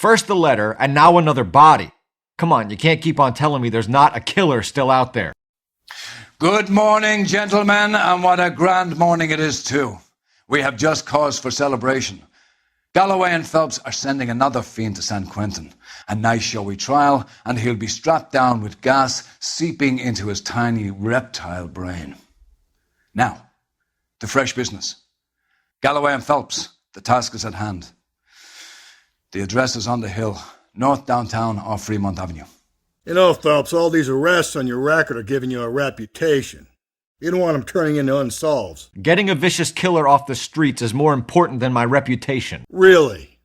First the letter, and now another body. Come on, you can't keep on telling me there's not a killer still out there. Good morning, gentlemen, and what a grand morning it is, too. We have just cause for celebration. Galloway and Phelps are sending another fiend to San Quentin. A nice showy trial, and he'll be strapped down with gas seeping into his tiny reptile brain. Now, to fresh business. Galloway and Phelps, the task is at hand. The address is on the hill, north downtown off Fremont Avenue. You know, Phelps, all these arrests on your record are giving you a reputation. You don't want them turning into unsolves. Getting a vicious killer off the streets is more important than my reputation. Really?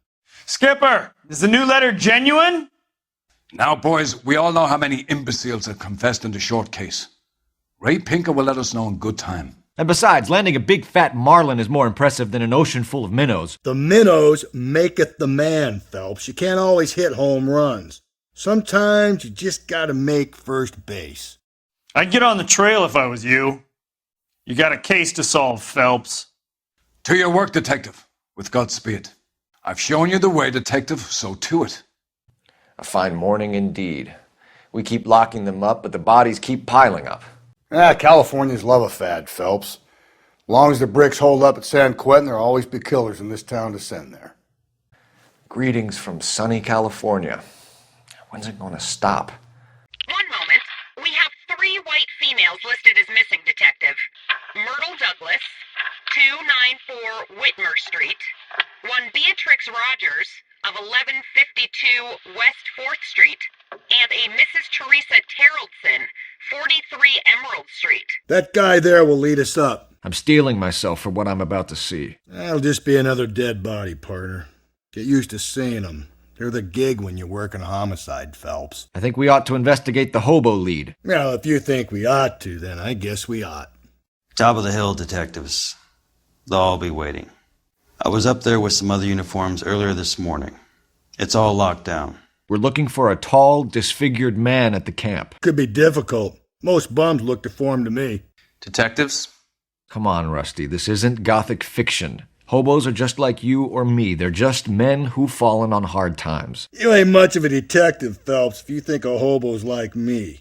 Skipper, is the new letter genuine? Now, boys, we all know how many imbeciles have confessed in the short case. Ray Pinker will let us know in good time. And besides, landing a big fat marlin is more impressive than an ocean full of minnows. The minnows maketh the man, Phelps. You can't always hit home runs. Sometimes you just gotta make first base. I'd get on the trail if I was you. You got a case to solve, Phelps. To your work, detective, with Godspeed. I've shown you the way, detective, so to it. A fine morning indeed. We keep locking them up, but the bodies keep piling up. Californians love a fad, Phelps. As long as the bricks hold up at San Quentin, there'll always be killers in this town to send there. Greetings from sunny California. When's it going to stop? One moment. We have 3 white females listed as missing, Detective. Myrtle Douglas, 294 Whitmer Street. One Beatrix Rogers of 1152 West 4th Street. And a Mrs. Teresa Terrellson, 43 Emerald Street. That guy there will lead us up. I'm steeling myself for what I'm about to see. That'll just be another dead body, partner. Get used to seeing them. They're the gig when you work in a homicide, Phelps. I think we ought to investigate the hobo lead. Well, if you think we ought to, then I guess we ought. Top of the hill, detectives. They'll all be waiting. I was up there with some other uniforms earlier this morning. It's all locked down. We're looking for a tall, disfigured man at the camp. Could be difficult. Most bums look deformed to me. Detectives? Come on, Rusty. This isn't gothic fiction. Hobos are just like you or me. They're just men who've fallen on hard times. You ain't much of a detective, Phelps, if you think a hobo's like me.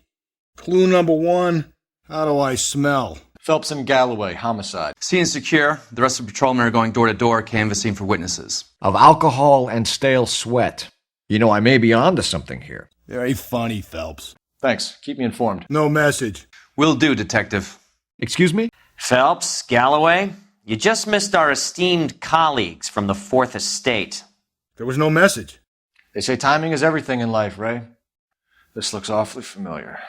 Clue number 1, how do I smell? Phelps and Galloway, homicide. Scene secure. The rest of the patrolmen are going door to door, canvassing for witnesses. Of alcohol and stale sweat. You know, I may be onto something here. Very funny, Phelps. Thanks. Keep me informed. No message. Will do, detective. Excuse me? Phelps, Galloway, you just missed our esteemed colleagues from the Fourth Estate. There was no message. They say timing is everything in life, Ray. This looks awfully familiar.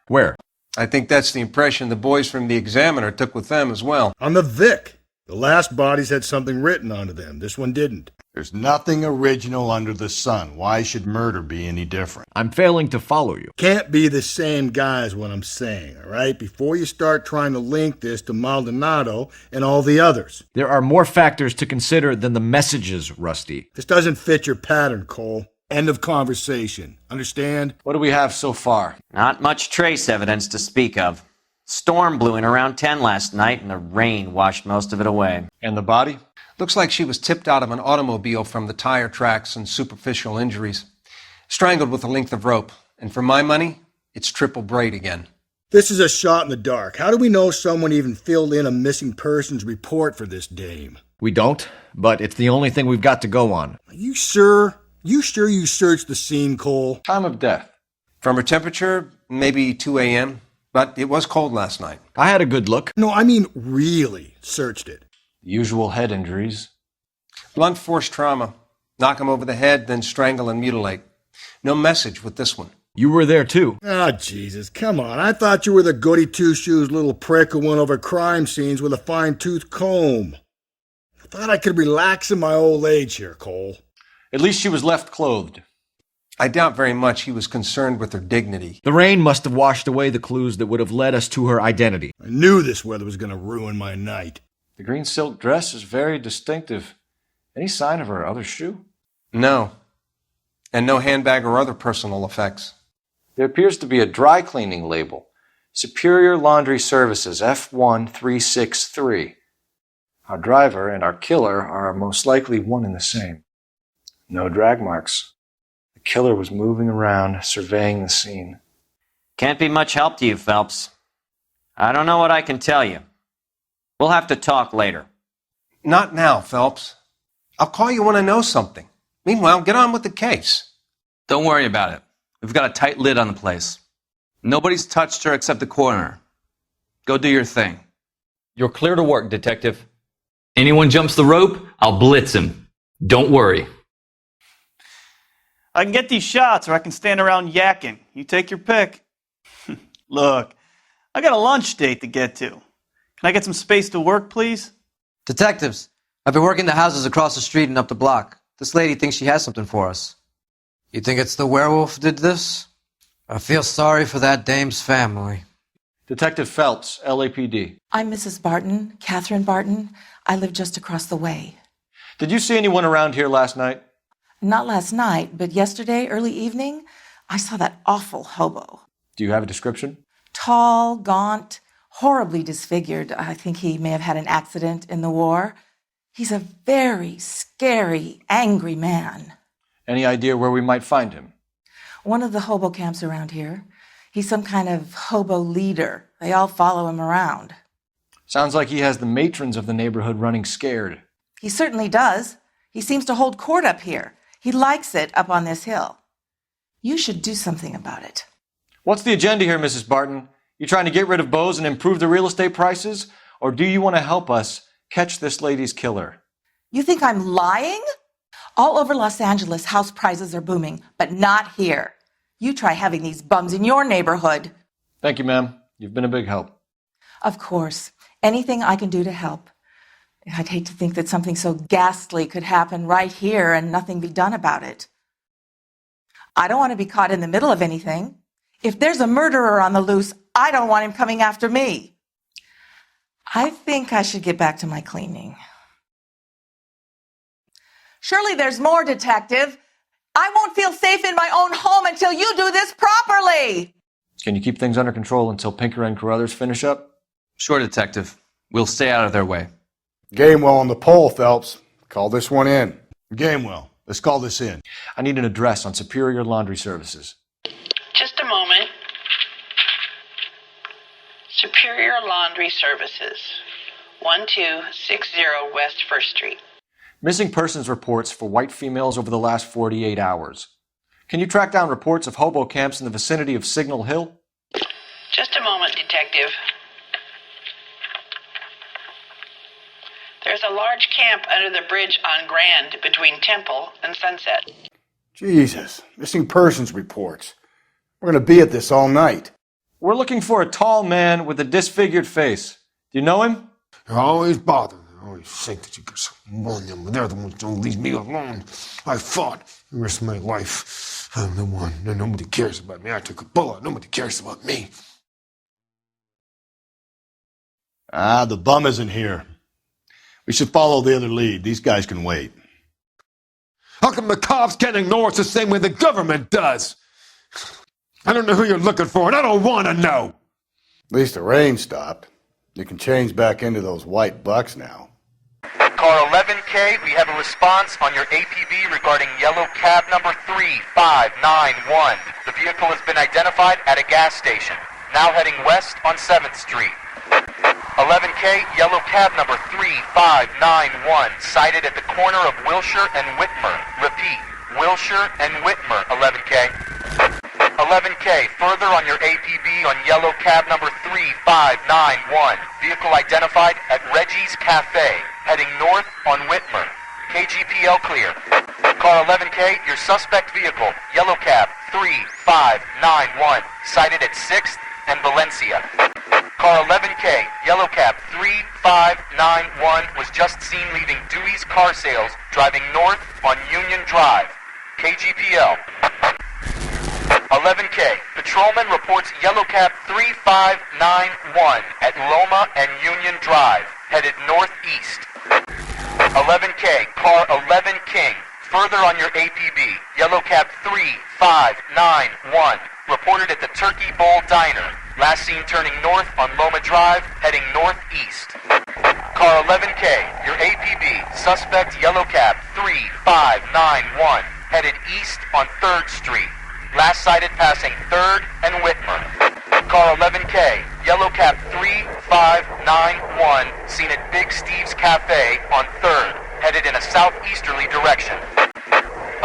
Where? I think that's the impression the boys from the Examiner took with them as well. On the Vic. The last bodies had something written onto them. This one didn't. There's nothing original under the sun. Why should murder be any different? I'm failing to follow you. Can't be the same guy is what I'm saying, all right? Before you start trying to link this to Maldonado and all the others. There are more factors to consider than the messages, Rusty. This doesn't fit your pattern, Cole. End of conversation. Understand? What do we have so far? Not much trace evidence to speak of. Storm blew in around 10 last night, and the rain washed most of it away. And the body? Looks like she was tipped out of an automobile from the tire tracks and superficial injuries. Strangled with a length of rope. And for my money, it's triple braid again. This is a shot in the dark. How do we know someone even filled in a missing persons report for this dame? We don't, but it's the only thing we've got to go on. Are you sure? You sure you searched the scene, Cole? Time of death. From her temperature, maybe 2 a.m., but it was cold last night. I had a good look. No, I mean really searched it. Usual head injuries. Blunt force trauma. Knock him over the head, then strangle and mutilate. No message with this one. You were there too. Ah, Jesus, come on. I thought you were the goody two-shoes little prick who went over crime scenes with a fine-tooth comb. I thought I could relax in my old age here, Cole. At least she was left clothed. I doubt very much he was concerned with her dignity. The rain must have washed away the clues that would have led us to her identity. I knew this weather was going to ruin my night. The green silk dress is very distinctive. Any sign of her other shoe? No. And no handbag or other personal effects. There appears to be a dry cleaning label. Superior Laundry Services, F1363. Our driver and our killer are most likely one and the same. No drag marks. killer was moving around, surveying the scene. Can't be much help to you, Phelps. I don't know what I can tell you. We'll have to talk later. Not now, Phelps. I'll call you when I know something. Meanwhile, get on with the case. Don't worry about it. We've got a tight lid on the place. Nobody's touched her except the coroner. Go do your thing. You're clear to work, Detective. Anyone jumps the rope, I'll blitz him. Don't worry. I can get these shots or I can stand around yakking. You take your pick. Look, I got a lunch date to get to. Can I get some space to work, please? Detectives, I've been working the houses across the street and up the block. This lady thinks she has something for us. You think it's the werewolf did this? I feel sorry for that dame's family. Detective Phelps, LAPD. I'm Mrs. Barton, Catherine Barton. I live just across the way. Did you see anyone around here last night? Not last night, but yesterday, early evening, I saw that awful hobo. Do you have a description? Tall, gaunt, horribly disfigured. I think he may have had an accident in the war. He's a very scary, angry man. Any idea where we might find him? One of the hobo camps around here. He's some kind of hobo leader. They all follow him around. Sounds like he has the matrons of the neighborhood running scared. He certainly does. He seems to hold court up here. He likes it up on this hill. You should do something about it. What's the agenda here, Mrs. Barton? You trying to get rid of Bose and improve the real estate prices? Or do you want to help us catch this lady's killer? You think I'm lying? All over Los Angeles, house prices are booming, but not here. You try having these bums in your neighborhood. Thank you, ma'am. You've been a big help. Of course. Anything I can do to help. I'd hate to think that something so ghastly could happen right here and nothing be done about it. I don't want to be caught in the middle of anything. If there's a murderer on the loose, I don't want him coming after me. I think I should get back to my cleaning. Surely there's more, Detective. I won't feel safe in my own home until you do this properly. Can you keep things under control until Pinker and Carruthers finish up? Sure, Detective. We'll stay out of their way. Gamewell on the pole, Phelps. Call this one in. Gamewell, let's call this in. I need an address on Superior Laundry Services. Just a moment. Superior Laundry Services, 1260 West 1st Street. Missing persons reports for white females over the last 48 hours. Can you track down reports of hobo camps in the vicinity of Signal Hill? Just a moment, Detective. There's a large camp under the bridge on Grand between Temple and Sunset. Jesus, missing persons reports. We're going to be at this all night. We're looking for a tall man with a disfigured face. Do you know him? They're always bothered. They always think that you got something on them, but they're the ones who don't leave me alone. I fought the rest of my life. I'm the one. Nobody cares about me. I took a bullet. Nobody cares about me. The bum isn't here. We should follow the other lead. These guys can wait. How come the cops can't ignore us the same way the government does? I don't know who you're looking for, and I don't want to know. At least the rain stopped. You can change back into those white bucks now. Car 11K, we have a response on your APB regarding yellow cab number 3591. The vehicle has been identified at a gas station, now heading west on 7th Street. 11K, yellow cab number 3591, sighted at the corner of Wilshire and Whitmer. Repeat, Wilshire and Whitmer, 11K. 11K, further on your APB on yellow cab number 3591. Vehicle identified at Reggie's Cafe, heading north on Whitmer. KGPL clear. Car 11K, your suspect vehicle, yellow cab 3591, sighted at 6th and Valencia. Car 11K, yellow cab 3591, was just seen leaving Dewey's Car Sales, driving north on Union Drive. KGPL. 11K, patrolman reports yellow cab 3591 at Loma and Union Drive, headed northeast. 11K, car 11 King, further on your APB, yellow cab 3591, reported at the Turkey Bowl Diner, last seen turning north on Loma Drive, heading northeast. Car 11K, your APB, suspect yellow cab 3591, headed east on 3rd Street. Last sighted passing 3rd and Whitmer. Car 11K, yellow cab 3591, seen at Big Steve's Cafe on 3rd, headed in a southeasterly direction.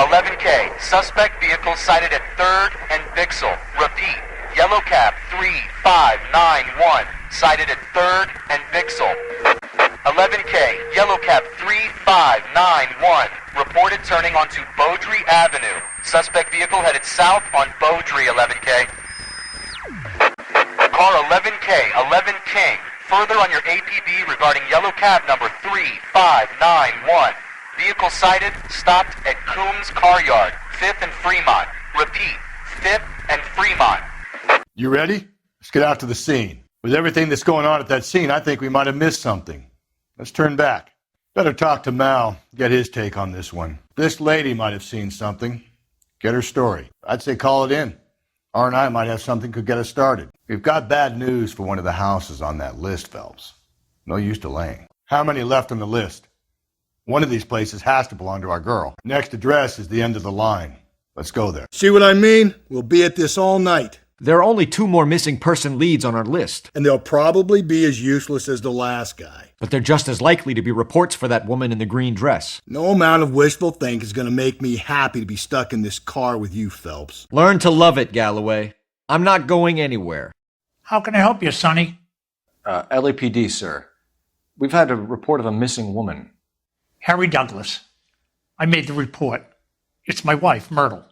11K, suspect vehicle sighted at 3rd and Bixel. Repeat, yellow cab 3591, sighted at 3rd and Bixel. 11K, yellow cab 3591, reported turning onto Beaudry Avenue. Suspect vehicle headed south on Beaudry, 11K. Car 11K, 11 King, further on your APB regarding yellow cab number 3591. Vehicle sighted, stopped at Coombs Car Yard, 5th and Fremont. Repeat, 5th and Fremont. You ready? Let's get out to the scene. With everything that's going on at that scene, I think we might have missed something. Let's turn back. Better talk to Mal, get his take on this one. This lady might have seen something. Get her story. I'd say call it in. R&I might have something could get us started. We've got bad news for one of the houses on that list, Phelps. No use delaying. How many left on the list? One of these places has to belong to our girl. Next address is the end of the line. Let's go there. See what I mean? We'll be at this all night. There are only 2 more missing person leads on our list. And they'll probably be as useless as the last guy. But they're just as likely to be reports for that woman in the green dress. No amount of wishful think is going to make me happy to be stuck in this car with you, Phelps. Learn to love it, Galloway. I'm not going anywhere. How can I help you, Sonny? LAPD, sir. We've had a report of a missing woman. Harry Douglas. I made the report. It's my wife, Myrtle.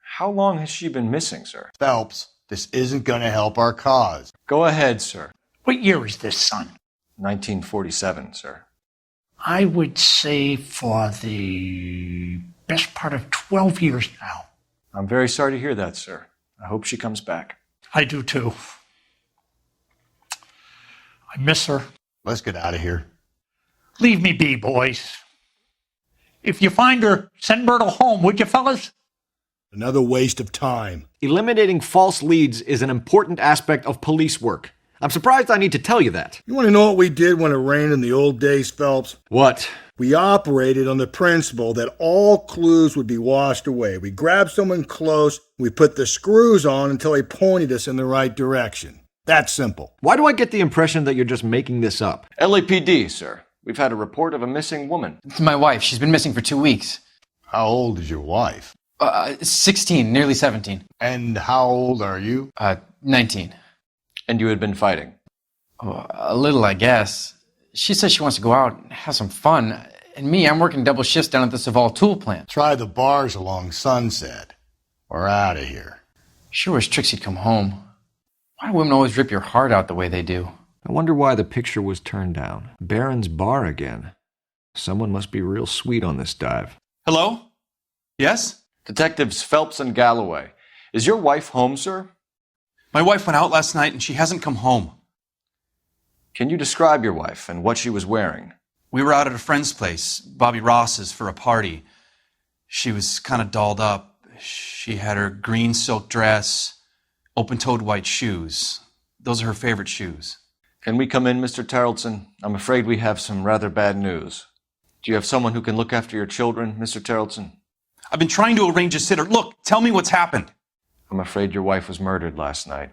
How long has she been missing, sir? Phelps, this isn't going to help our cause. Go ahead, sir. What year is this, son? 1947, sir. I would say for the best part of 12 years now. I'm very sorry to hear that, sir. I hope she comes back. I do too. I miss her. Let's get out of here. Leave me be, boys. If you find her, send Myrtle home, would you, fellas? Another waste of time. Eliminating false leads is an important aspect of police work. I'm surprised I need to tell you that. You want to know what we did when it rained in the old days, Phelps? What? We operated on the principle that all clues would be washed away. We grabbed someone close, we put the screws on until he pointed us in the right direction. That's simple. Why do I get the impression that you're just making this up? LAPD, sir. We've had a report of a missing woman. It's my wife. She's been missing for 2 weeks. How old is your wife? 16, nearly 17. And how old are you? 19. And you had been fighting? Oh, a little, I guess. She says she wants to go out and have some fun. And me, I'm working double shifts down at the Saval tool plant. Try the bars along Sunset. We're out of here. Sure wish Trixie'd come home. Why do women always rip your heart out the way they do? I wonder why the picture was turned down. Barron's Bar again. Someone must be real sweet on this dive. Hello? Yes? Detectives Phelps and Galloway. Is your wife home, sir? My wife went out last night and she hasn't come home. Can you describe your wife and what she was wearing? We were out at a friend's place, Bobby Ross's, for a party. She was kind of dolled up. She had her green silk dress, open-toed white shoes. Those are her favorite shoes. Can we come in, Mr. Tarleton? I'm afraid we have some rather bad news. Do you have someone who can look after your children, Mr. Tarleton? I've been trying to arrange a sitter. Look, tell me what's happened. I'm afraid your wife was murdered last night.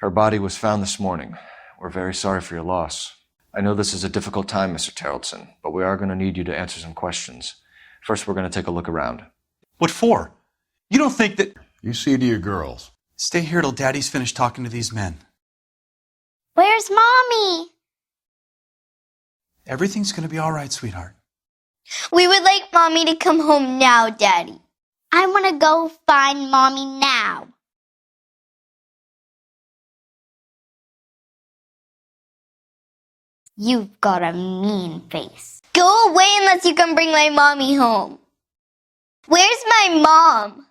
Her body was found this morning. We're very sorry for your loss. I know this is a difficult time, Mr. Tarleton, but we are going to need you to answer some questions. First, we're going to take a look around. What for? You don't think that... You see to your girls. Stay here till Daddy's finished talking to these men. Where's Mommy? Everything's going to be all right, sweetheart. We would like Mommy to come home now, Daddy. I want to go find Mommy now. You've got a mean face. Go away unless you can bring my mommy home. Where's my mom?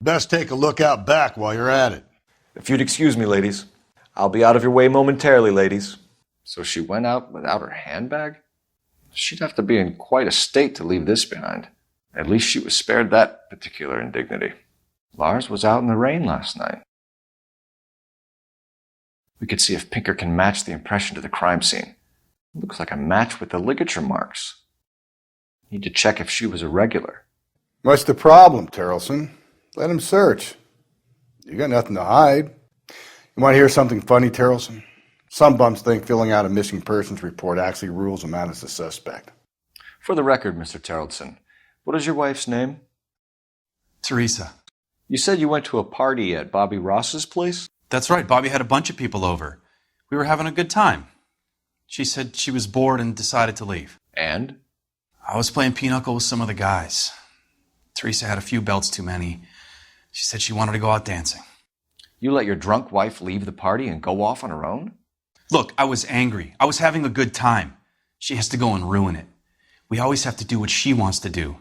Best take a look out back while you're at it. If you'd excuse me, ladies. I'll be out of your way momentarily, ladies. So she went out without her handbag? She'd have to be in quite a state to leave this behind. At least she was spared that particular indignity. Lars was out in the rain last night. We could see if Pinker can match the impression to the crime scene. Looks like a match with the ligature marks. Need to check if she was a regular. What's the problem, Terrelson? Let him search. You got nothing to hide. You want to hear something funny, Terrelson? Some bums think filling out a missing persons report actually rules them out as a suspect. For the record, Mr. Terrelson, what is your wife's name? Teresa. You said you went to a party at Bobby Ross's place? That's right. Bobby had a bunch of people over. We were having a good time. She said she was bored and decided to leave. And? I was playing pinochle with some of the guys. Teresa had a few belts too many. She said she wanted to go out dancing. You let your drunk wife leave the party and go off on her own? Look, I was angry. I was having a good time. She has to go and ruin it. We always have to do what she wants to do.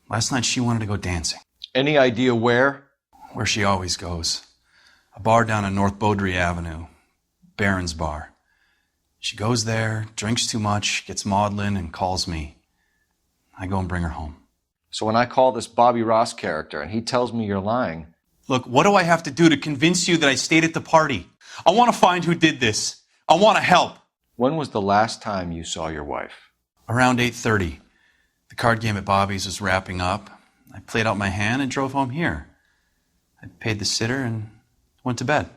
Last night she wanted to go dancing. Any idea where? Where she always goes. A bar down on North Beaudry Avenue. Barron's Bar. She goes there, drinks too much, gets maudlin, and calls me. I go and bring her home. So when I call this Bobby Ross character and he tells me you're lying... Look, what do I have to do to convince you that I stayed at the party? I want to find who did this. I want to help. When was the last time you saw your wife? Around 8:30. The card game at Bobby's was wrapping up. I played out my hand and drove home here. I paid the sitter and went to bed.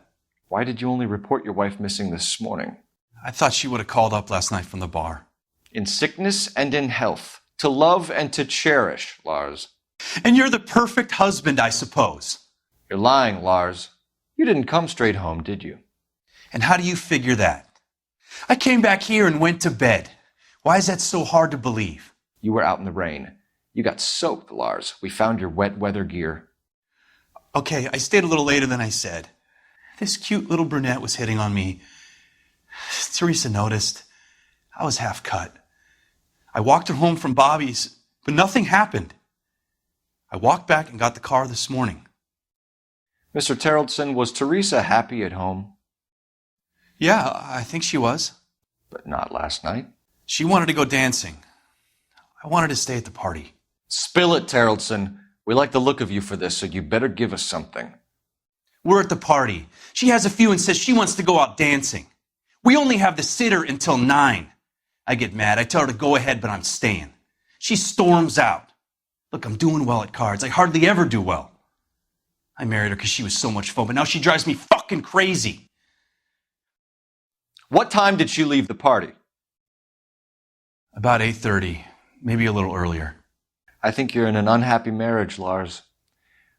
Why did you only report your wife missing this morning? I thought she would have called up last night from the bar. In sickness and in health. To love and to cherish, Lars. And you're the perfect husband, I suppose. You're lying, Lars. You didn't come straight home, did you? And how do you figure that? I came back here and went to bed. Why is that so hard to believe? You were out in the rain. You got soaked, Lars. We found your wet weather gear. Okay, I stayed a little later than I said. This cute little brunette was hitting on me. Teresa noticed. I was half cut. I walked her home from Bobby's, but nothing happened. I walked back and got the car this morning. Mr. Terrelson, was Teresa happy at home? Yeah, I think she was. But not last night. She wanted to go dancing. I wanted to stay at the party. Spill it, Terrelson. We like the look of you for this, so you better give us something. We're at the party. She has a few and says she wants to go out dancing. We only have the sitter until 9. I get mad. I tell her to go ahead, but I'm staying. She storms out. Look, I'm doing well at cards. I hardly ever do well. I married her because she was so much fun, but now she drives me fucking crazy. What time did she leave the party? About 8:30, maybe a little earlier. I think you're in an unhappy marriage, Lars.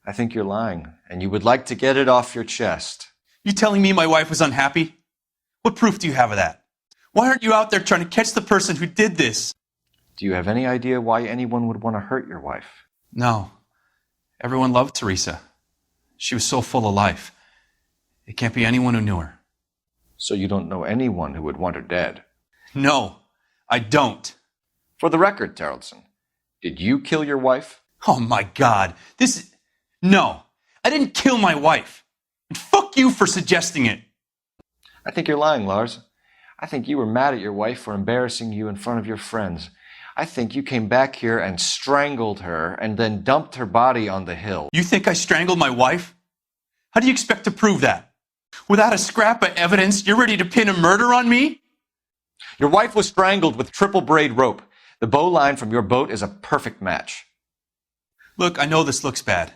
I think you're lying, and you would like to get it off your chest. You telling me my wife was unhappy? What proof do you have of that? Why aren't you out there trying to catch the person who did this? Do you have any idea why anyone would want to hurt your wife? No. Everyone loved Teresa. She was so full of life. It can't be anyone who knew her. So you don't know anyone who would want her dead? No, I don't. For the record, Terrelson, did you kill your wife? Oh my God, No, I didn't kill my wife. And fuck you for suggesting it. I think you're lying, Lars. I think you were mad at your wife for embarrassing you in front of your friends. I think you came back here and strangled her and then dumped her body on the hill. You think I strangled my wife? How do you expect to prove that? Without a scrap of evidence, you're ready to pin a murder on me? Your wife was strangled with triple braid rope. The bow line from your boat is a perfect match. Look, I know this looks bad.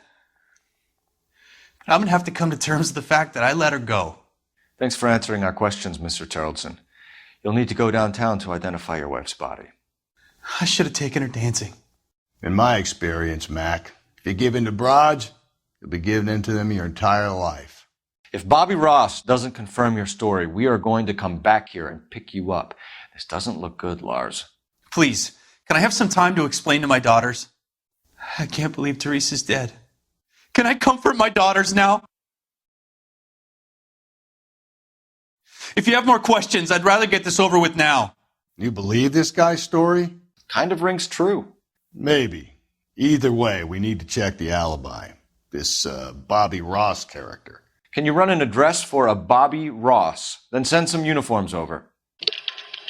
But I'm going to have to come to terms with the fact that I let her go. Thanks for answering our questions, Mr. Terrelson. You'll need to go downtown to identify your wife's body. I should have taken her dancing. In my experience, Mac, if you give in to broads, you'll be giving in to them your entire life. If Bobby Ross doesn't confirm your story, we are going to come back here and pick you up. This doesn't look good, Lars. Please, can I have some time to explain to my daughters? I can't believe Teresa's dead. Can I comfort my daughters now? If you have more questions, I'd rather get this over with now. You believe this guy's story? Kind of rings true. Maybe. Either way, we need to check the alibi. This Bobby Ross character. Can you run an address for a Bobby Ross? Then send some uniforms over.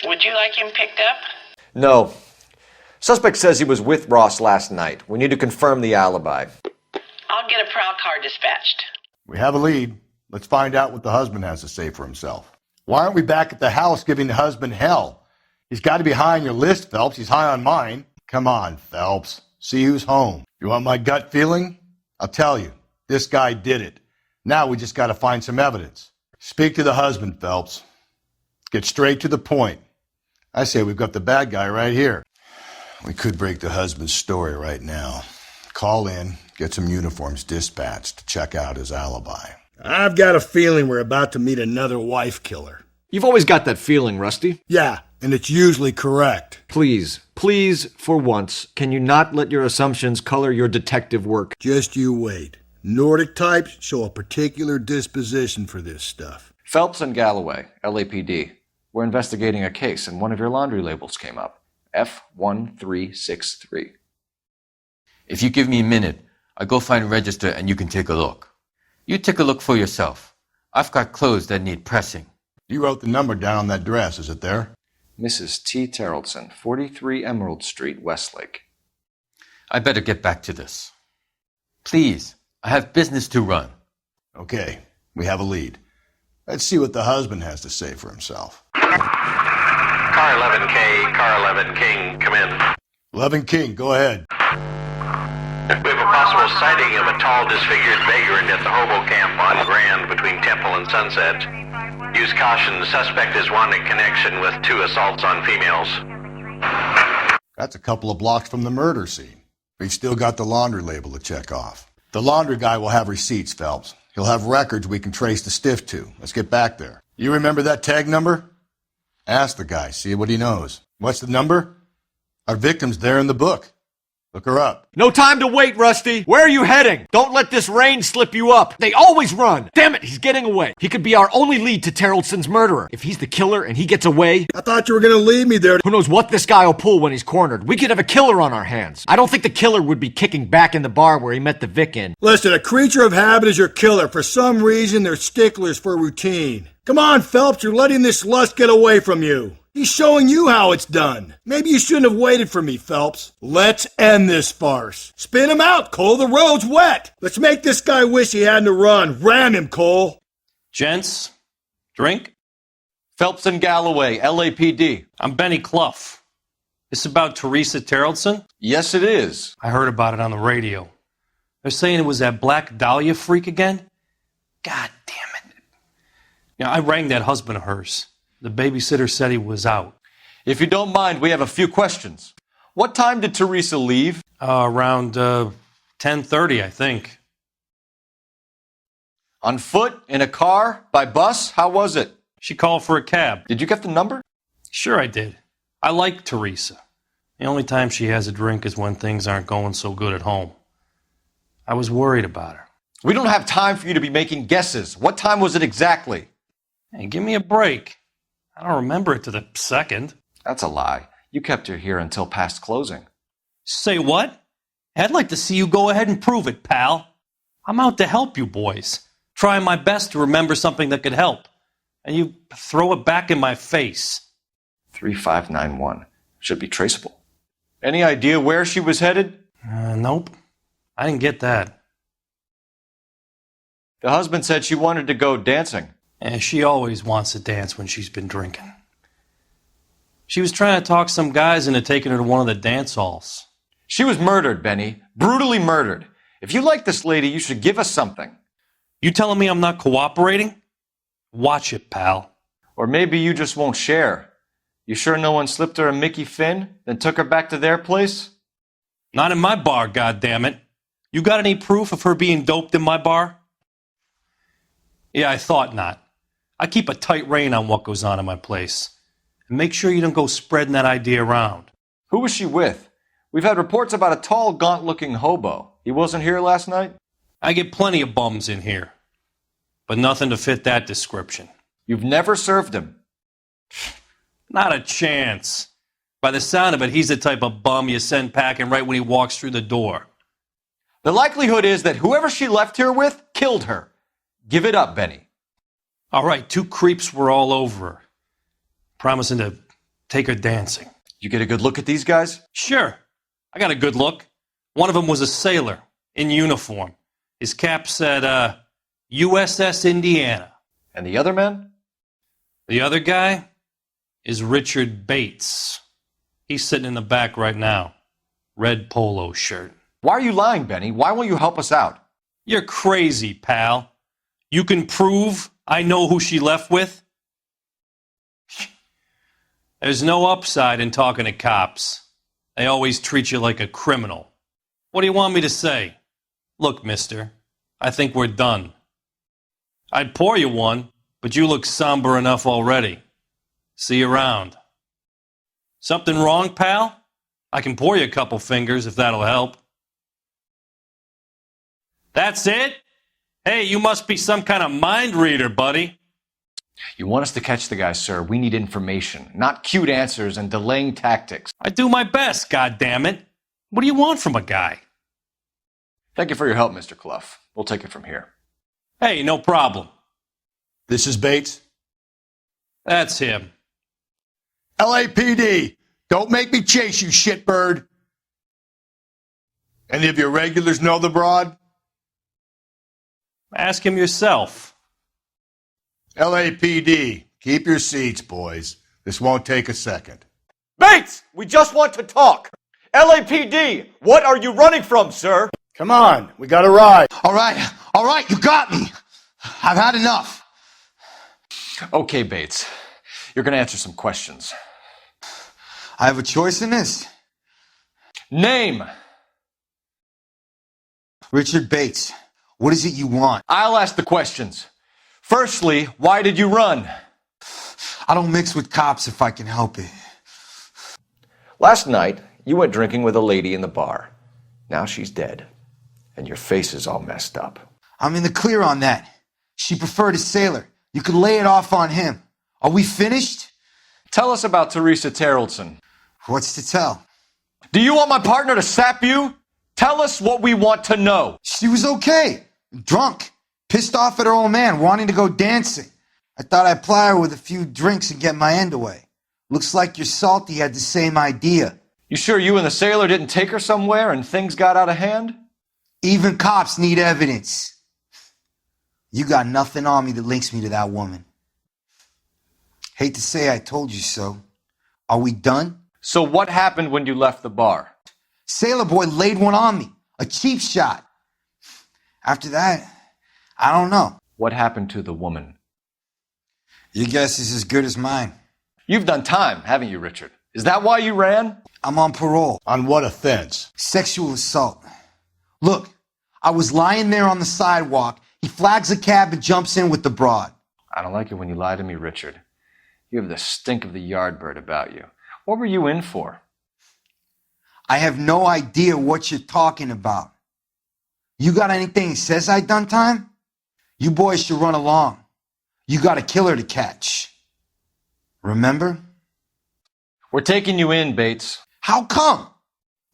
Would you like him picked up? No. Suspect says he was with Ross last night. We need to confirm the alibi. I'll get a prowl car dispatched. We have a lead. Let's find out what the husband has to say for himself. Why aren't we back at the house giving the husband hell? He's got to be high on your list, Phelps. He's high on mine. Come on, Phelps. See who's home. You want my gut feeling? I'll tell you. This guy did it. Now we just got to find some evidence. Speak to the husband, Phelps. Get straight to the point. I say we've got the bad guy right here. We could break the husband's story right now. Call in, get some uniforms dispatched to check out his alibi. I've got a feeling we're about to meet another wife killer. You've always got that feeling, Rusty. Yeah, and it's usually correct. Please, for once, can you not let your assumptions color your detective work? Just you wait. Nordic types show a particular disposition for this stuff. Phelps and Galloway, LAPD, were investigating a case and one of your laundry labels came up. F1363. If you give me a minute, I'll go find a register and you can take a look. You take a look for yourself. I've got clothes that need pressing. You wrote the number down on that dress, is it there? Mrs. T. Terrellson, 43 Emerald Street, Westlake. I better get back to this. Please, I have business to run. Okay, we have a lead. Let's see what the husband has to say for himself. Car 11K, Car 11 King, come in. 11 King, go ahead. We have a possible sighting of a tall, disfigured vagrant at the hobo camp on Grand between Temple and Sunset. Use caution, the suspect is wanted in connection with 2 assaults on females. That's a couple of blocks from the murder scene. We've still got the laundry label to check off. The laundry guy will have receipts, Phelps. He'll have records we can trace the stiff to. Let's get back there. You remember that tag number? Ask the guy, see what he knows. What's the number? Our victim's there in the book. Look her up. No time to wait, Rusty. Where are you heading? Don't let this rain slip you up. They always run. Damn it, he's getting away. He could be our only lead to Terrellson's murderer. If he's the killer and he gets away... I thought you were going to leave me there. Who knows what this guy will pull when he's cornered. We could have a killer on our hands. I don't think the killer would be kicking back in the bar where he met the Vic in. Listen, a creature of habit is your killer. For some reason, they're sticklers for routine. Come on, Phelps, you're letting this lust get away from you. He's showing you how it's done. Maybe you shouldn't have waited for me, Phelps. Let's end this farce. Spin him out, Cole. The road's wet. Let's make this guy wish he hadn't to run. Ram him, Cole. Gents, drink? Phelps and Galloway, LAPD. I'm Benny Clough. This about Teresa Terrellson? Yes, it is. I heard about it on the radio. They're saying it was that Black Dahlia freak again? God damn it. You know, I rang that husband of hers. The babysitter said he was out. If you don't mind, we have a few questions. What time did Teresa leave? Around 10:30, I think. On foot? In a car? By bus? How was it? She called for a cab. Did you get the number? Sure I did. I like Teresa. The only time she has a drink is when things aren't going so good at home. I was worried about her. We don't have time for you to be making guesses. What time was it exactly? Hey, give me a break. I don't remember it to the second. That's a lie. You kept her here until past closing. Say what? I'd like to see you go ahead and prove it, pal. I'm out to help you boys. Trying my best to remember something that could help. And you throw it back in my face. 3591. Should be traceable. Any idea where she was headed? Nope. I didn't get that. The husband said she wanted to go dancing. And she always wants to dance when she's been drinking. She was trying to talk some guys into taking her to one of the dance halls. She was murdered, Benny. Brutally murdered. If you like this lady, you should give us something. You telling me I'm not cooperating? Watch it, pal. Or maybe you just won't share. You sure no one slipped her a Mickey Finn, then took her back to their place? Not in my bar, goddammit. You got any proof of her being doped in my bar? Yeah, I thought not. I keep a tight rein on what goes on in my place. And make sure you don't go spreading that idea around. Who was she with? We've had reports about a tall, gaunt-looking hobo. He wasn't here last night? I get plenty of bums in here. But nothing to fit that description. You've never served him? Not a chance. By the sound of it, he's the type of bum you send packing right when he walks through the door. The likelihood is that whoever she left here with killed her. Give it up, Benny. All right, 2 creeps were all over her, promising to take her dancing. You get a good look at these guys? Sure. I got a good look. One of them was a sailor in uniform. His cap said, USS Indiana. And the other man? The other guy is Richard Bates. He's sitting in the back right now. red polo shirt. Why are you lying, Benny? Why won't you help us out? You're crazy, pal. You can prove I know who she left with? There's no upside in talking to cops. They always treat you like a criminal. What do you want me to say? Look, mister, I think we're done. I'd pour you one, but you look somber enough already. See you around. Something wrong, pal? I can pour you a couple fingers if that'll help. That's it? Hey, you must be some kind of mind reader, buddy. You want us to catch the guy, sir. We need information, not cute answers and delaying tactics. I do my best, goddammit. What do you want from a guy? Thank you for your help, Mr. Clough. We'll take it from here. Hey, no problem. This is Bates. That's him. LAPD, don't make me chase you, shitbird. Any of your regulars know the broad? Ask him yourself. LAPD, keep your seats, boys. This won't take a second. Bates, we just want to talk. LAPD, what are you running from, sir? Come on, we got a ride. All right, you got me. I've had enough. Okay, Bates. You're going to answer some questions. I have a choice in this. Name. Richard Bates. What is it you want? I'll ask the questions. Firstly, why did you run? I don't mix with cops if I can help it. Last night, you went drinking with a lady in the bar. Now she's dead, and your face is all messed up. I'm in the clear on that. She preferred a sailor. You could lay it off on him. Are we finished? Tell us about Teresa Terrellson. What's to tell? Do you want my partner to sap you? Tell us what we want to know. She was okay. Drunk. Pissed off at her old man, wanting to go dancing. I thought I'd ply her with a few drinks and get my end away. Looks like your salty had the same idea. You sure you and the sailor didn't take her somewhere and things got out of hand? Even cops need evidence. You got nothing on me that links me to that woman. Hate to say I told you so. Are we done? So what happened when you left the bar? Sailor boy laid one on me. A cheap shot. After that, I don't know. What happened to the woman? Your guess is as good as mine. You've done time, haven't you, Richard? Is that why you ran? I'm on parole. On what offense? Sexual assault. Look, I was lying there on the sidewalk. He flags a cab and jumps in with the broad. I don't like it when you lie to me, Richard. You have the stink of the yardbird about you. What were you in for? I have no idea what you're talking about. You got anything that says I done time? You boys should run along. You got a killer to catch. Remember? We're taking you in, Bates. How come?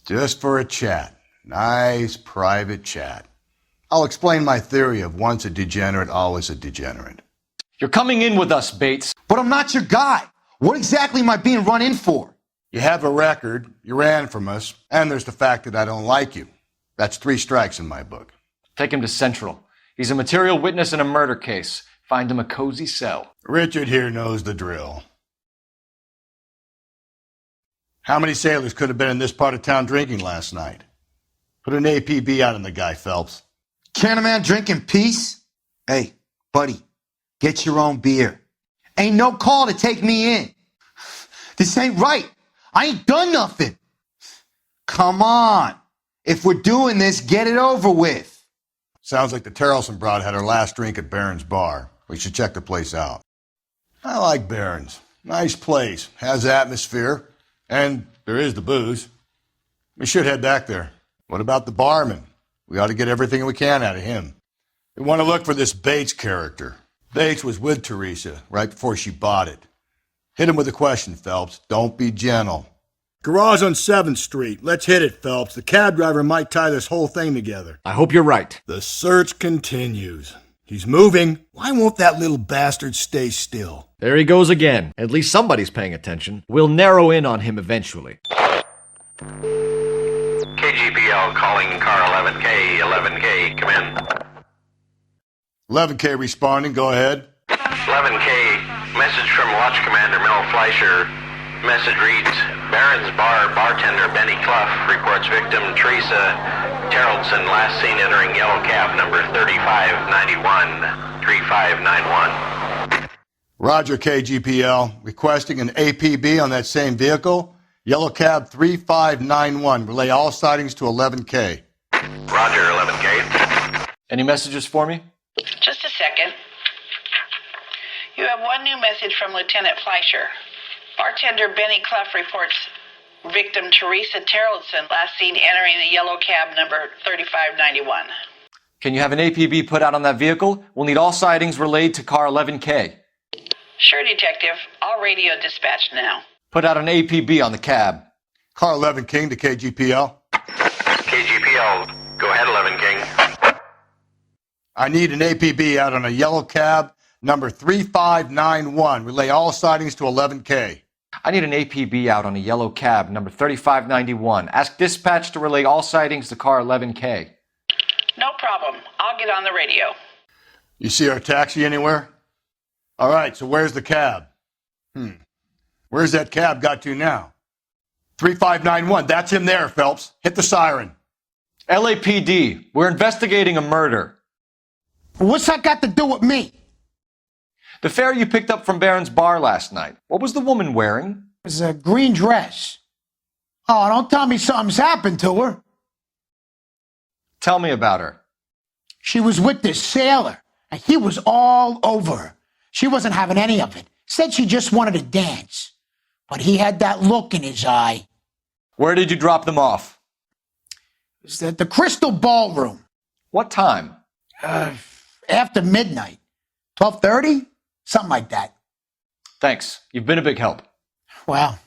Just for a chat. Nice private chat. I'll explain my theory of once a degenerate, always a degenerate. You're coming in with us, Bates. But I'm not your guy. What exactly am I being run in for? You have a record, you ran from us, and there's the fact that I don't like you. That's 3 strikes in my book. Take him to Central. He's a material witness in a murder case. Find him a cozy cell. Richard here knows the drill. How many sailors could have been in this part of town drinking last night? Put an APB out on the guy, Phelps. Can a man drink in peace? Hey, buddy, get your own beer. Ain't no call to take me in. This ain't right. I ain't done nothing. Come on. If we're doing this, get it over with. Sounds like the Terrellson broad had her last drink at Barron's Bar. We should check the place out. I like Barron's. Nice place. Has atmosphere. And there is the booze. We should head back there. What about the barman? We ought to get everything we can out of him. We want to look for this Bates character. Bates was with Teresa right before she bought it. Hit him with a question, Phelps. Don't be gentle. Garage on 7th Street. Let's hit it, Phelps. The cab driver might tie this whole thing together. I hope you're right. The search continues. He's moving. Why won't that little bastard stay still? There he goes again. At least somebody's paying attention. We'll narrow in on him eventually. KGPL calling car 11K, 11K, come in. 11K responding, go ahead. 11K, message from Watch Commander Mel Fleischer. Message reads, Barron's Bar bartender Benny Clough reports victim Teresa Terrellson last seen entering yellow cab number 3591. Roger, KGPL. Requesting an APB on that same vehicle. Yellow cab 3591. Relay all sightings to 11K. Roger, 11K. Any messages for me? Just a second. You have one new message from Lieutenant Fleischer. Bartender Benny Clough reports victim Teresa Terrellson last seen entering the yellow cab number 3591. Can you have an APB put out on that vehicle? We'll need all sightings relayed to car 11K. Sure, Detective. All radio dispatched now. Put out an APB on the cab. Car 11 King to KGPL. KGPL, go ahead, 11 King. I need an APB out on a yellow cab number 3591. Relay all sightings to 11K. I need an APB out on a yellow cab number 3591. Ask dispatch to relay all sightings to car 11K. No problem. I'll get on the radio. You see our taxi anywhere? All right, so where's the cab? Where's that cab got to now? 3591, that's him there, Phelps. Hit the siren. LAPD, we're investigating a murder. What's that got to do with me? The fare you picked up from Barron's Bar last night. What was the woman wearing? It was a green dress. Oh, don't tell me something's happened to her. Tell me about her. She was with this sailor, and he was all over her. She wasn't having any of it. Said she just wanted to dance. But he had that look in his eye. Where did you drop them off? It was at the Crystal Ballroom. What time? After midnight. 12:30? Something like that. Thanks. You've been a big help. Well,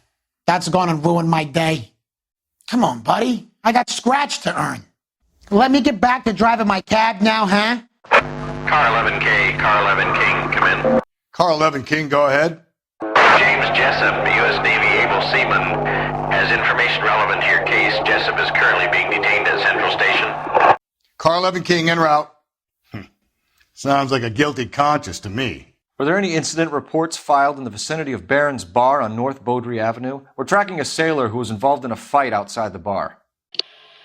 that's gonna ruin my day. Come on, buddy. I got scratch to earn. Let me get back to driving my cab now, huh? Car 11K, Car 11 King, come in. Car 11 King, go ahead. James Jessup, U.S. Navy able seaman, has information relevant to your case. Jessup is currently being detained at Central Station. Car 11 King en route. Sounds like a guilty conscience to me. Were there any incident reports filed in the vicinity of Barron's Bar on North Beaudry Avenue? We're tracking a sailor who was involved in a fight outside the bar.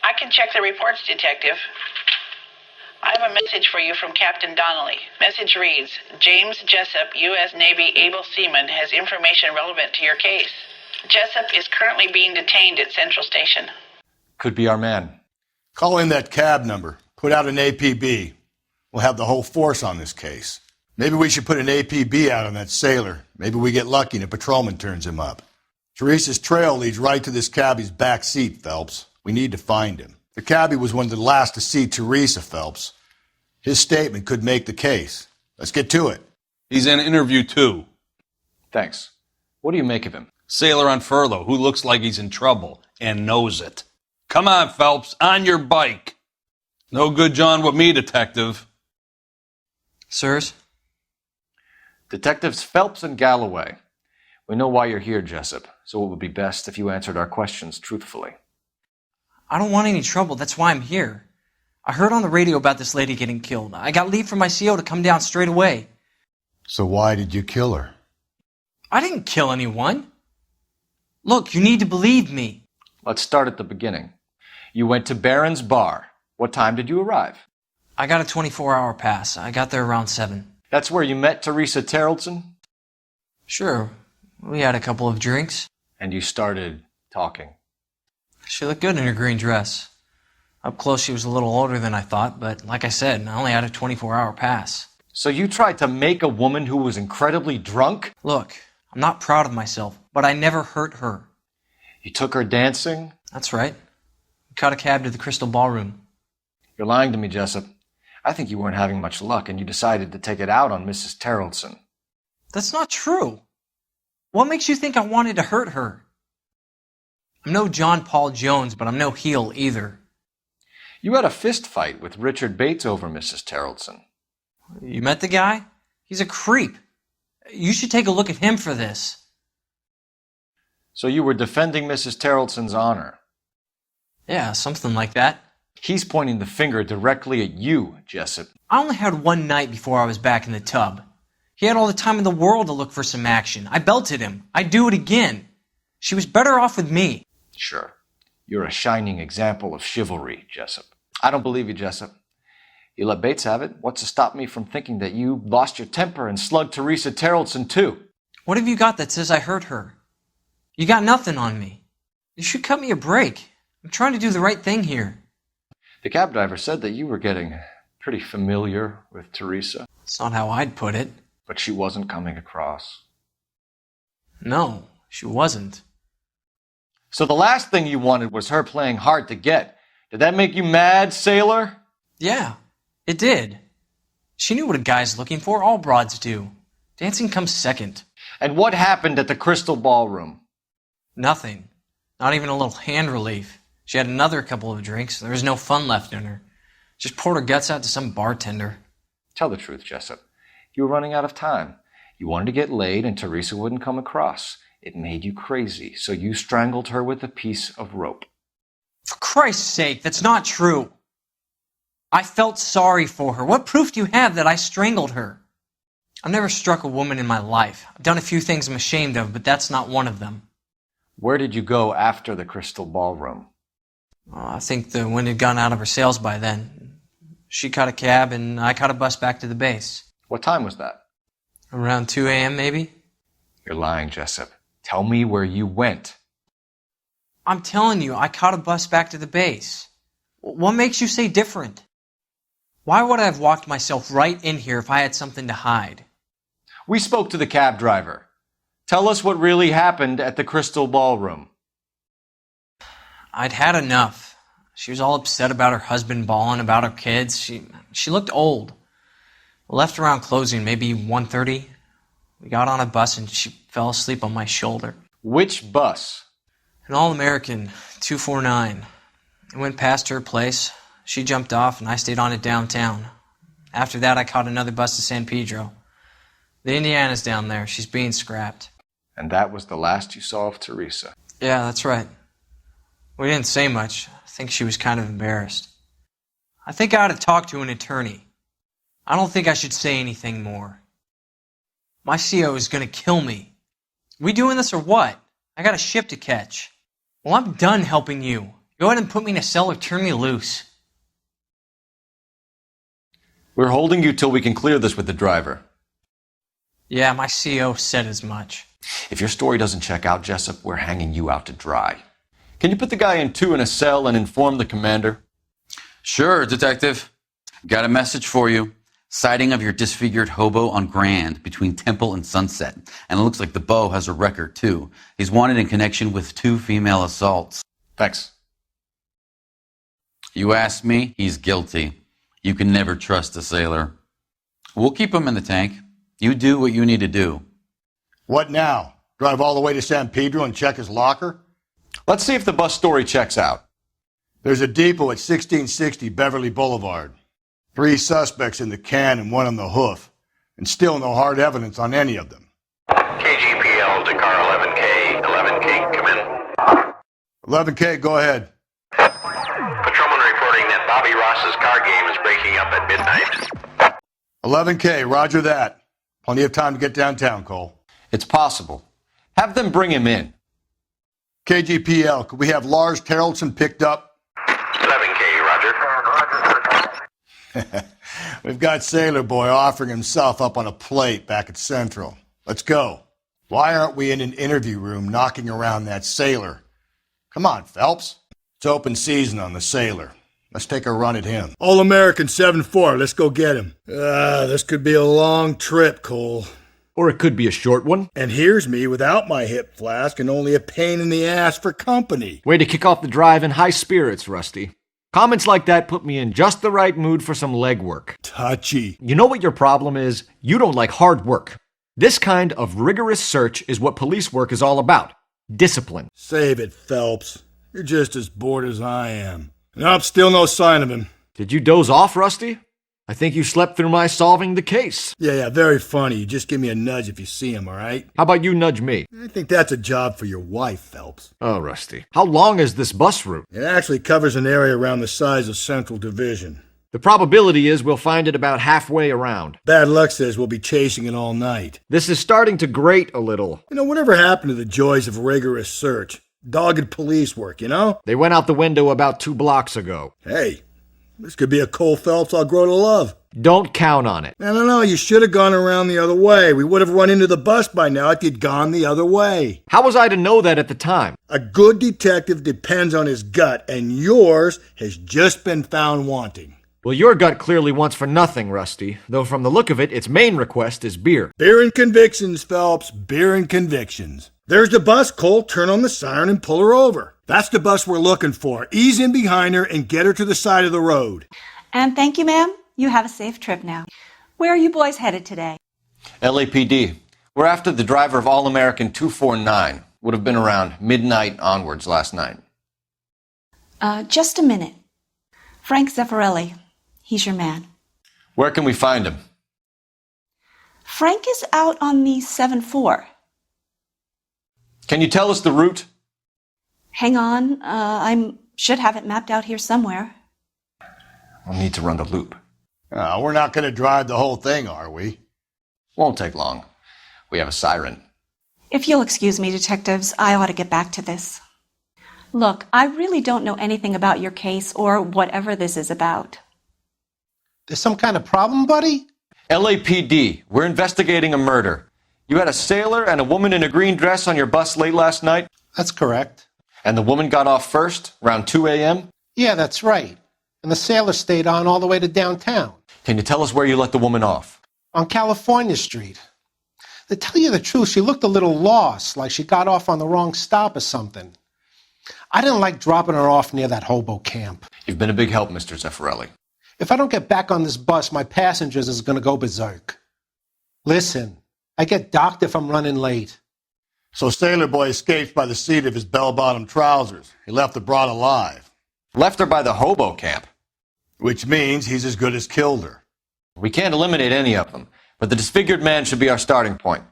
I can check the reports, Detective. I have a message for you from Captain Donnelly. Message reads, James Jessup, U.S. Navy able seaman, has information relevant to your case. Jessup is currently being detained at Central Station. Could be our man. Call in that cab number. Put out an APB. We'll have the whole force on this case. Maybe we should put an APB out on that sailor. Maybe we get lucky and a patrolman turns him up. Teresa's trail leads right to this cabbie's back seat, Phelps. We need to find him. The cabbie was one of the last to see Teresa, Phelps. His statement could make the case. Let's get to it. He's in interview too. Thanks. What do you make of him? Sailor on furlough who looks like he's in trouble and knows it. Come on, Phelps, on your bike. No good John with me, Detective. Sirs? Detectives Phelps and Galloway. We know why you're here, Jessup, so it would be best if you answered our questions truthfully. I don't want any trouble. That's why I'm here. I heard on the radio about this lady getting killed. I got leave from my CO to come down straight away. So why did you kill her? I didn't kill anyone. Look, you need to believe me. Let's start at the beginning. You went to Barron's Bar. What time did you arrive? I got a 24-hour pass. I got there around 7. That's where you met Teresa Terrellson? Sure. We had a couple of drinks. And you started talking. She looked good in her green dress. Up close, she was a little older than I thought, but like I said, I only had a 24-hour pass. So you tried to make a woman who was incredibly drunk? Look, I'm not proud of myself, but I never hurt her. You took her dancing? That's right. We caught a cab to the Crystal Ballroom. You're lying to me, Jessup. I think you weren't having much luck, and you decided to take it out on Mrs. Terrellson. That's not true. What makes you think I wanted to hurt her? I'm no John Paul Jones, but I'm no heel either. You had a fist fight with Richard Bates over Mrs. Terrellson. You met the guy? He's a creep. You should take a look at him for this. So you were defending Mrs. Terrellson's honor? Yeah, something like that. He's pointing the finger directly at you, Jessup. I only had one night before I was back in the tub. He had all the time in the world to look for some action. I belted him. I'd do it again. She was better off with me. Sure. You're a shining example of chivalry, Jessup. I don't believe you, Jessup. You let Bates have it. What's to stop me from thinking that you lost your temper and slugged Teresa Terrellson, too? What have you got that says I hurt her? You got nothing on me. You should cut me a break. I'm trying to do the right thing here. The cab driver said that you were getting pretty familiar with Teresa. That's not how I'd put it. But she wasn't coming across. No, she wasn't. So the last thing you wanted was her playing hard to get. Did that make you mad, sailor? Yeah, it did. She knew what a guy's looking for. All broads do. Dancing comes second. And what happened at the Crystal Ballroom? Nothing. Not even a little hand relief. She had another couple of drinks. There was no fun left in her. Just poured her guts out to some bartender. Tell the truth, Jessup. You were running out of time. You wanted to get laid and Teresa wouldn't come across. It made you crazy, so you strangled her with a piece of rope. For Christ's sake, that's not true. I felt sorry for her. What proof do you have that I strangled her? I've never struck a woman in my life. I've done a few things I'm ashamed of, but that's not one of them. Where did you go after the Crystal Ballroom? I think the wind had gone out of her sails by then. She caught a cab, and I caught a bus back to the base. What time was that? Around 2 a.m., maybe? You're lying, Jessup. Tell me where you went. I'm telling you, I caught a bus back to the base. What makes you say different? Why would I have walked myself right in here if I had something to hide? We spoke to the cab driver. Tell us what really happened at the Crystal Ballroom. I'd had enough. She was all upset about her husband bawling about her kids. She looked old. Left around closing, maybe 1:30. We got on a bus and she fell asleep on my shoulder. Which bus? An All-American 249. I went past her place. She jumped off and I stayed on it downtown. After that, I caught another bus to San Pedro. The Indiana's down there. She's being scrapped. And that was the last you saw of Teresa? Yeah, that's right. We didn't say much. I think she was kind of embarrassed. I think I ought to talk to an attorney. I don't think I should say anything more. My CO is going to kill me. We doing this or what? I got a ship to catch. Well, I'm done helping you. Go ahead and put me in a cell or turn me loose. We're holding you till we can clear this with the driver. Yeah, my CO said as much. If your story doesn't check out, Jessup, we're hanging you out to dry. Can you put the guy in two in a cell and inform the commander? Sure, Detective. Got a message for you. Sighting of your disfigured hobo on Grand between Temple and Sunset. And it looks like the beau has a record, too. He's wanted in connection with 2 female assaults. Thanks. You ask me, he's guilty. You can never trust a sailor. We'll keep him in the tank. You do what you need to do. What now? Drive all the way to San Pedro and check his locker? Let's see if the bus story checks out. There's a depot at 1660 Beverly Boulevard. 3 suspects in the can and 1 on the hoof. And still no hard evidence on any of them. KGPL to car 11K. 11K, come in. 11K, go ahead. Patrolman reporting that Bobby Ross's car game is breaking up at midnight. 11K, roger that. Plenty of time to get downtown, Cole. It's possible. Have them bring him in. KGPL, could we have Lars Terrellson picked up? 11K, roger. We've got Sailor Boy offering himself up on a plate back at Central. Let's go. Why aren't we in an interview room knocking around that sailor? Come on, Phelps. It's open season on the sailor. Let's take a run at him. All-American 7-4. Let's go get him. This could be a long trip, Cole. Or it could be a short one. And here's me without my hip flask and only a pain in the ass for company. Way to kick off the drive in high spirits, Rusty. Comments like that put me in just the right mood for some legwork. Touchy. You know what your problem is? You don't like hard work. This kind of rigorous search is what police work is all about. Discipline. Save it, Phelps. You're just as bored as I am. Nope, still no sign of him. Did you doze off, Rusty? I think you slept through my solving the case. Yeah, very funny. You just give me a nudge if you see him, all right? How about you nudge me? I think that's a job for your wife, Phelps. Oh, Rusty. How long is this bus route? It actually covers an area around the size of Central Division. The probability is we'll find it about halfway around. Bad luck says we'll be chasing it all night. This is starting to grate a little. You know, whatever happened to the joys of rigorous search? Dogged police work, you know? They went out the window about 2 blocks ago. Hey, this could be a Cole Phelps I'll grow to love. Don't count on it. No, you should have gone around the other way. We would have run into the bus by now if you'd gone the other way. How was I to know that at the time? A good detective depends on his gut, and yours has just been found wanting. Well, your gut clearly wants for nothing, Rusty, though from the look of it, its main request is beer. Beer and convictions, Phelps. Beer and convictions. There's the bus, Cole. Turn on the siren and pull her over. That's the bus we're looking for. Ease in behind her and get her to the side of the road. And thank you, ma'am. You have a safe trip now. Where are you boys headed today? LAPD. We're after the driver of All-American 249. Would have been around midnight onwards last night. Just a minute. Frank Zeffirelli. He's your man. Where can we find him? Frank is out on the 7-4. Can you tell us the route? Hang on. I should have it mapped out here somewhere. We'll need to run the loop. We're not going to drive the whole thing, are we? Won't take long. We have a siren. If you'll excuse me, detectives, I ought to get back to this. Look, I really don't know anything about your case or whatever this is about. There's some kind of problem, buddy? LAPD. We're investigating a murder. You had a sailor and a woman in a green dress on your bus late last night? That's correct. And the woman got off first, around 2 a.m.? Yeah, that's right. And the sailor stayed on all the way to downtown. Can you tell us where you let the woman off? On California Street. To tell you the truth, she looked a little lost, like she got off on the wrong stop or something. I didn't like dropping her off near that hobo camp. You've been a big help, Mr. Zeffirelli. If I don't get back on this bus, my passengers is going to go berserk. Listen, I get docked if I'm running late. So Sailor Boy escapes by the seat of his bell-bottom trousers. He left the broad alive. Left her by the hobo camp. Which means he's as good as killed her. We can't eliminate any of them, but the disfigured man should be our starting point.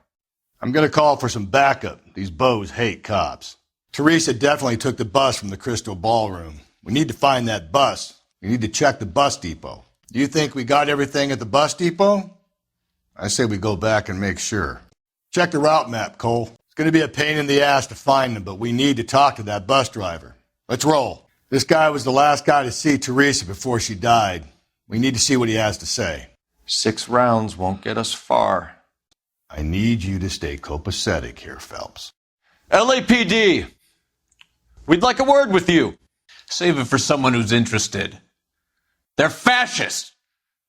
I'm going to call for some backup. These beaus hate cops. Teresa definitely took the bus from the Crystal Ballroom. We need to find that bus. We need to check the bus depot. Do you think we got everything at the bus depot? I say we go back and make sure. Check the route map, Cole. It's going to be a pain in the ass to find them, but we need to talk to that bus driver. Let's roll. This guy was the last guy to see Teresa before she died. We need to see what he has to say. 6 rounds won't get us far. I need you to stay copacetic here, Phelps. LAPD! We'd like a word with you. Save it for someone who's interested. They're fascists.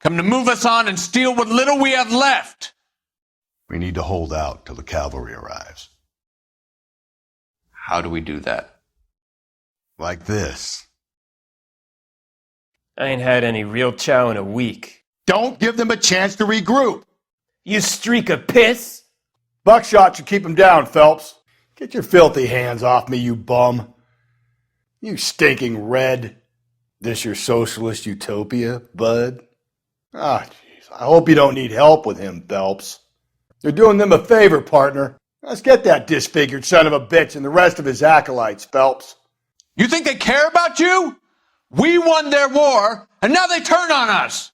Come to move us on and steal what little we have left. We need to hold out till the cavalry arrives. How do we do that? Like this. I ain't had any real chow in a week. Don't give them a chance to regroup. You streak of piss? Buckshot should keep him down, Phelps. Get your filthy hands off me, you bum. You stinking red. This your socialist utopia, bud? Ah, jeez. I hope you don't need help with him, Phelps. You're doing them a favor, partner. Let's get that disfigured son of a bitch and the rest of his acolytes, Phelps. You think they care about you? We won their war, and now they turn on us.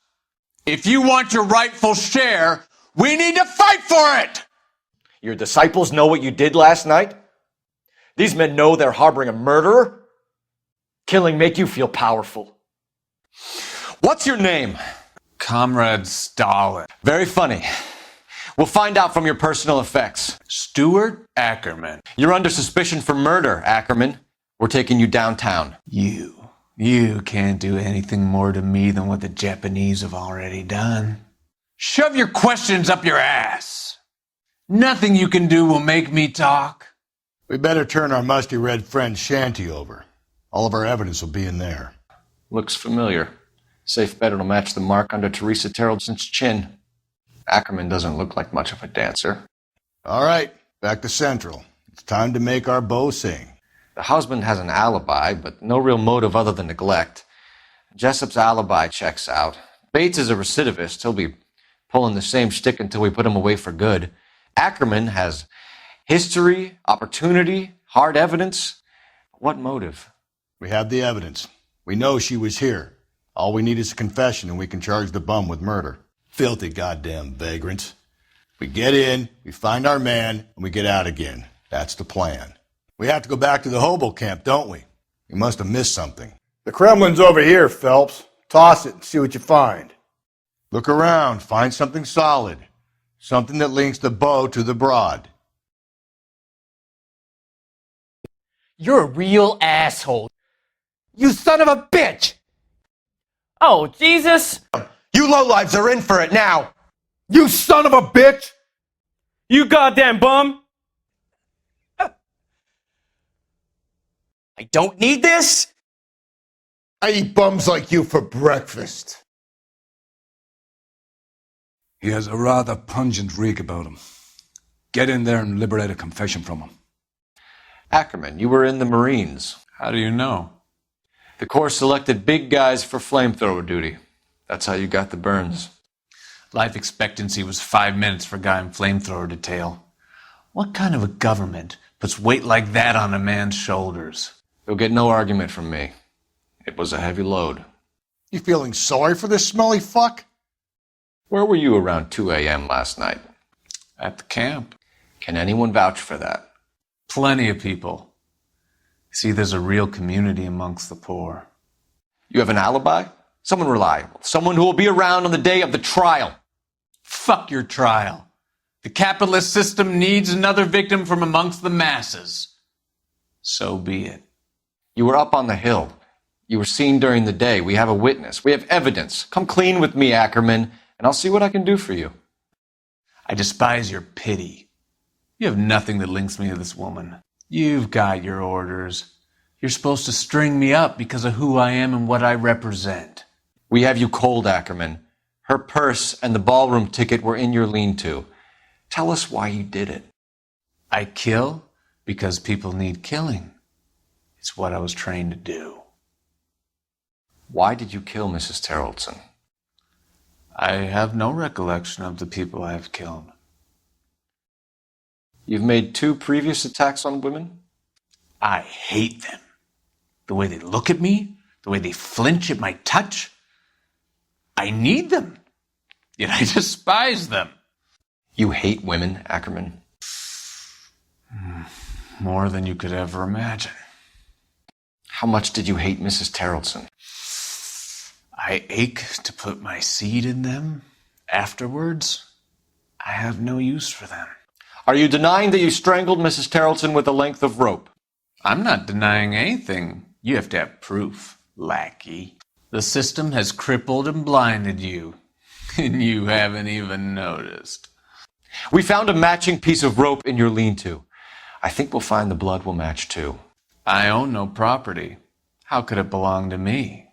If you want your rightful share, we need to fight for it. Your disciples know what you did last night? These men know they're harboring a murderer? Killing make you feel powerful. What's your name? Comrade Stalin. Very funny. We'll find out from your personal effects. Stuart Ackerman. You're under suspicion for murder, Ackerman. We're taking you downtown. You can't do anything more to me than what the Japanese have already done. Shove your questions up your ass. Nothing you can do will make me talk. We better turn our musty red friend Shanty over. All of our evidence will be in there. Looks familiar. Safe bet it'll match the mark under Teresa Terrelson's chin. Ackerman doesn't look like much of a dancer. All right, back to Central. It's time to make our bow sing. The husband has an alibi, but no real motive other than neglect. Jessup's alibi checks out. Bates is a recidivist. He'll be pulling the same shtick until we put him away for good. Ackerman has history, opportunity, hard evidence. What motive? We have the evidence. We know she was here. All we need is a confession and we can charge the bum with murder. Filthy goddamn vagrants. We get in, we find our man, and we get out again. That's the plan. We have to go back to the hobo camp, don't we? We must have missed something. The Kremlin's over here, Phelps. Toss it and see what you find. Look around, find something solid. Something that links the bow to the broad. You're a real asshole. You son of a bitch! Oh, Jesus! You lowlives are in for it now! You son of a bitch! You goddamn bum! I don't need this? I eat bums like you for breakfast. He has a rather pungent reek about him. Get in there and liberate a confession from him. Ackerman, you were in the Marines. How do you know? The Corps selected big guys for flamethrower duty. That's how you got the burns. Life expectancy was 5 minutes for a guy in flamethrower detail. What kind of a government puts weight like that on a man's shoulders? You'll get no argument from me. It was a heavy load. You feeling sorry for this smelly fuck? Where were you around 2 a.m. last night? At the camp. Can anyone vouch for that? Plenty of people. See, there's a real community amongst the poor. You have an alibi? Someone reliable. Someone who will be around on the day of the trial. Fuck your trial. The capitalist system needs another victim from amongst the masses. So be it. You were up on the hill. You were seen during the day. We have a witness. We have evidence. Come clean with me, Ackerman, and I'll see what I can do for you. I despise your pity. You have nothing that links me to this woman. You've got your orders. You're supposed to string me up because of who I am and what I represent. We have you cold, Ackerman. Her purse and the ballroom ticket were in your lean-to. Tell us why you did it. I kill because people need killing. It's what I was trained to do. Why did you kill Mrs. Terrelson? I have no recollection of the people I have killed. You've made 2 previous attacks on women? I hate them. The way they look at me, the way they flinch at my touch. I need them, yet I despise them. You hate women, Ackerman? More than you could ever imagine. How much did you hate Mrs. Terrelson? I ache to put my seed in them. Afterwards, I have no use for them. Are you denying that you strangled Mrs. Terrelson with a length of rope? I'm not denying anything. You have to have proof, lackey. The system has crippled and blinded you, and you haven't even noticed. We found a matching piece of rope in your lean-to. I think we'll find the blood will match too. I own no property. How could it belong to me?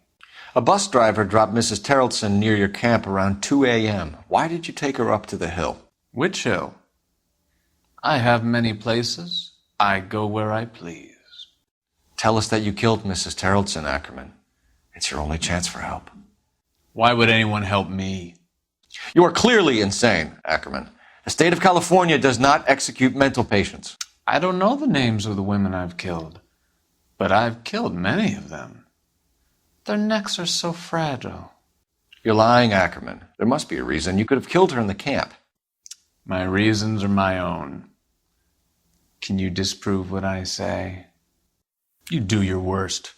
A bus driver dropped Mrs. Terrelson near your camp around 2 a.m. Why did you take her up to the hill? Which hill? I have many places. I go where I please. Tell us that you killed Mrs. Terrelson, Ackerman. It's your only chance for help. Why would anyone help me? You are clearly insane, Ackerman. The state of California does not execute mental patients. I don't know the names of the women I've killed, but I've killed many of them. Their necks are so fragile. You're lying, Ackerman. There must be a reason. You could have killed her in the camp. My reasons are my own. Can you disprove what I say? You do your worst.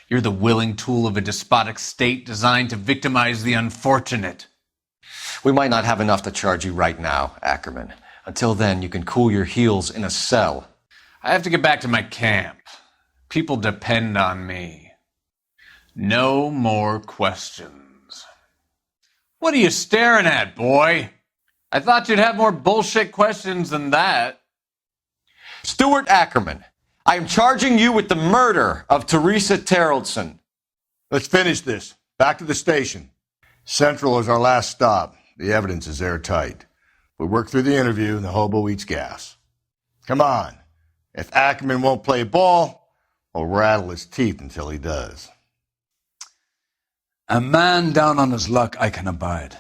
You're the willing tool of a despotic state designed to victimize the unfortunate. We might not have enough to charge you right now, Ackerman. Until then, you can cool your heels in a cell. I have to get back to my camp. People depend on me. No more questions. What are you staring at, boy? I thought you'd have more bullshit questions than that. Stuart Ackerman, I am charging you with the murder of Teresa Terrelson. Let's finish this. Back to the station. Central is our last stop. The evidence is airtight. We work through the interview and the hobo eats gas. Come on. If Ackerman won't play ball, we'll rattle his teeth until he does. A man down on his luck I can abide.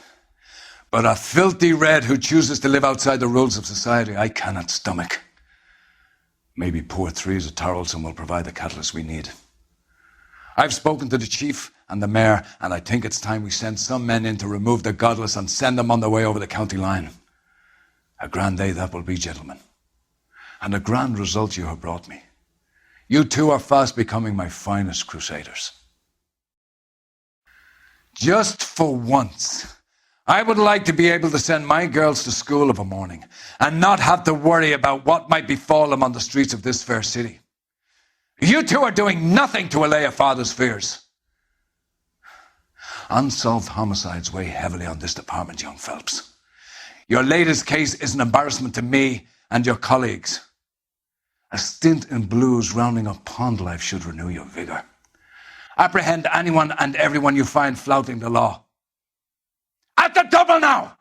But a filthy red who chooses to live outside the rules of society I cannot stomach. Maybe poor threes of Tarleton will provide the catalyst we need. I've spoken to the chief, and the mayor, and I think it's time we send some men in to remove the godless and send them on their way over the county line. A grand day that will be, gentlemen, and a grand result you have brought me. You two are fast becoming my finest crusaders. Just for once, I would like to be able to send my girls to school of a morning and not have to worry about what might befall them on the streets of this fair city. You two are doing nothing to allay a father's fears. Unsolved homicides weigh heavily on this department, young Phelps. Your latest case is an embarrassment to me and your colleagues. A stint in blues rounding up pond life should renew your vigor. Apprehend anyone and everyone you find flouting the law. At the double now!